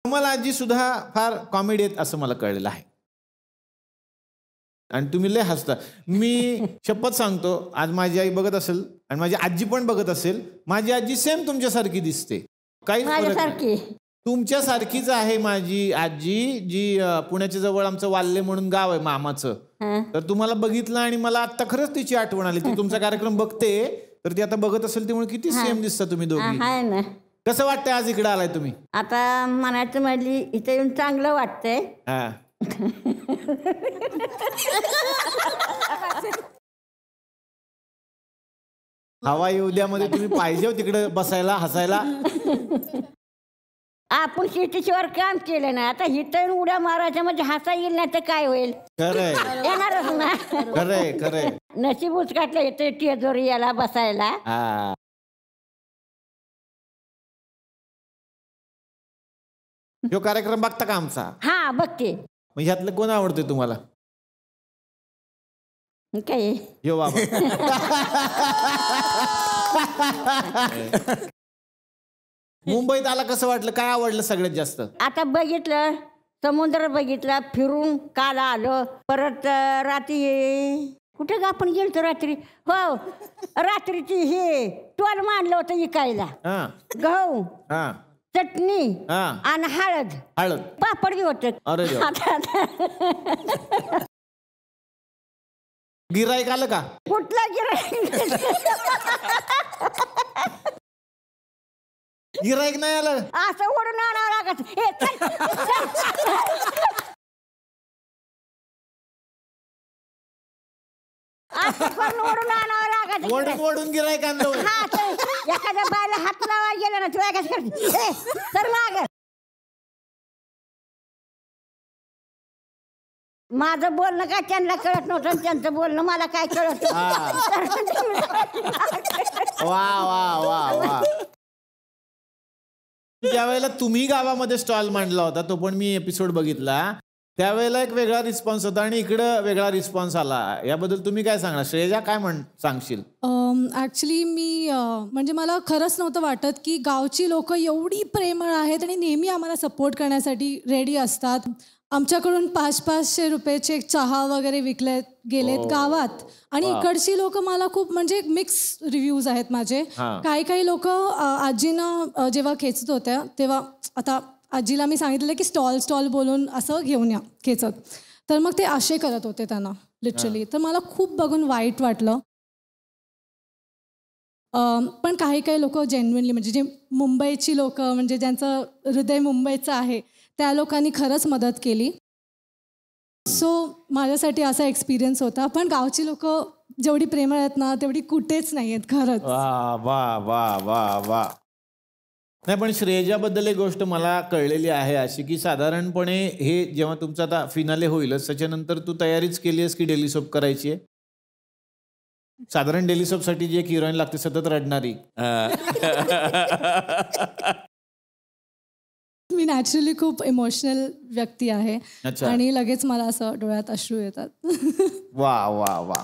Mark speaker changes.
Speaker 1: कमल आजी सुद्धा फार कॉमेडी आहेत असं मला कळलेलं आहे आणि तुम्ही लय हसता. मी शपथ सांगतो, आज माझी आई बघत असेल आणि माझी आजी पण बघत असेल, माझी आजी सेम तुमच्यासारखी दिसते. काही तुमच्यासारखीच आहे माझी आजी, जी पुण्याच्या जवळ आमचं वाल्ले म्हणून गाव आहे मामाचं. तर तुम्हाला बघितलं आणि मला आता खरंच तिची आठवण आली. ती तुमचा कार्यक्रम बघते, तर ती आता बघत असेल त्यामुळे किती सेम दिसता तुम्ही दोघी. कसं वाटतंय आज इकडे आलाय तुम्ही?
Speaker 2: आता म्हणायचं म्हणजे इथे येऊन चांगलं वाटतंय.
Speaker 1: हवा येऊ द्यामध्ये तुम्ही पाहिजे तिकडे बसायला हसायला.
Speaker 2: आपण शेतीशिवाय काम केलं ना, आता हिथं उड्या मारायच्या म्हणजे हसा येईल नाही तर काय होईल?
Speaker 1: खरंय
Speaker 2: येणारच ना.
Speaker 1: खरंय खरंय.
Speaker 2: नशीब उचकाटलं येतं टेजोरी याला बसायला.
Speaker 1: जो कार्यक्रम बघता का आमचा?
Speaker 2: हा बघते.
Speaker 1: मग ह्यातलं कोण आवडतंय तुम्हाला?
Speaker 2: काय
Speaker 1: यो बाबा. मुंबईत आला कसं वाटलं? काय आवडलं सगळ्यात जास्त?
Speaker 2: आता बघितलं, समुद्र बघितला, फिरून काल आलो. परत रात्री कुठे ग आपण गेलतो रात्री? हो, रात्रीची हे टोल मांडलं होतं विकायला. गहू, चटणी आणि हळद.
Speaker 1: हळद
Speaker 2: पापड बी होत.
Speaker 1: गिराईक आलं का?
Speaker 2: कुठला गिराईक?
Speaker 1: गिराईक नाही आलं.
Speaker 2: असं ओढून आणावं लागत. ओढून आणावं लागत.
Speaker 1: ओढून ओढून गिराईक आणलं.
Speaker 2: एखाद्या बायला हात लावा गेला ना, तुला कसं करते? तर माग माझं बोलणं काय त्यांना कळत नव्हतं, त्यांचं बोलणं मला काय कळत.
Speaker 1: वा वा वा वा. ज्यावेळेला तुम्ही गावामध्ये स्टॉल मांडला होता, तो पण मी एपिसोड बघितला, त्यावेळेला एक वेगळा रिस्पॉन्स होता आणि इकडं वेगळा रिस्पॉन्स आला. याबद्दल तुम्ही काय सांगणार? श्रेया काय सांगशील?
Speaker 3: ॲक्च्युली मी म्हणजे मला खरंच नव्हतं वाटत की गावची लोक एवढी प्रेमळ आहेत आणि नेहमी आम्हाला सपोर्ट करण्यासाठी रेडी असतात. आमच्याकडून 500-500 रुपयाचे चहा वगैरे विकले गेलेत गावात. आणि इकडची लोक मला खूप म्हणजे मिक्स रिव्ह्यूज आहेत माझे. काही लोक आजींना जेव्हा खेचत होत्या तेव्हा, आता आजीला मी सांगितलेलं की स्टॉल बोलून असं घेऊन या खेचत, तर मग ते असे करत होते त्यांना लिटरली. तर मला खूप बघून वाईट वाटलं. पण काही लोक जेन्युइनली, म्हणजे जे मुंबईची लोक, म्हणजे ज्यांचं हृदय मुंबईचं आहे, त्या लोकांनी खरंच मदत केली. सो माझ्यासाठी असा एक्सपिरियन्स होता. पण गावची लोक जेवढी प्रेमळ आहेत ना, तेवढी कुठेच नाही आहेत खरंच.
Speaker 1: वा वा वा वा वा. नाही, पण श्रेयाबद्दल एक गोष्ट मला कळलेली आहे अशी की साधारणपणे हे जेव्हा तुमचा आता फिनाले होईलच, त्याच्यानंतर तू तयारीच केली आहेस की डेली सोप करायची आहे? साधारण डेली सोपसाठी जी एक हिरोईन लागते सतत रडणारी.
Speaker 3: मी नॅचरली खूप इमोशनल व्यक्ती आहे आणि लगेच मला असं डोळ्यात अश्रू येतात.
Speaker 1: वा वा वा.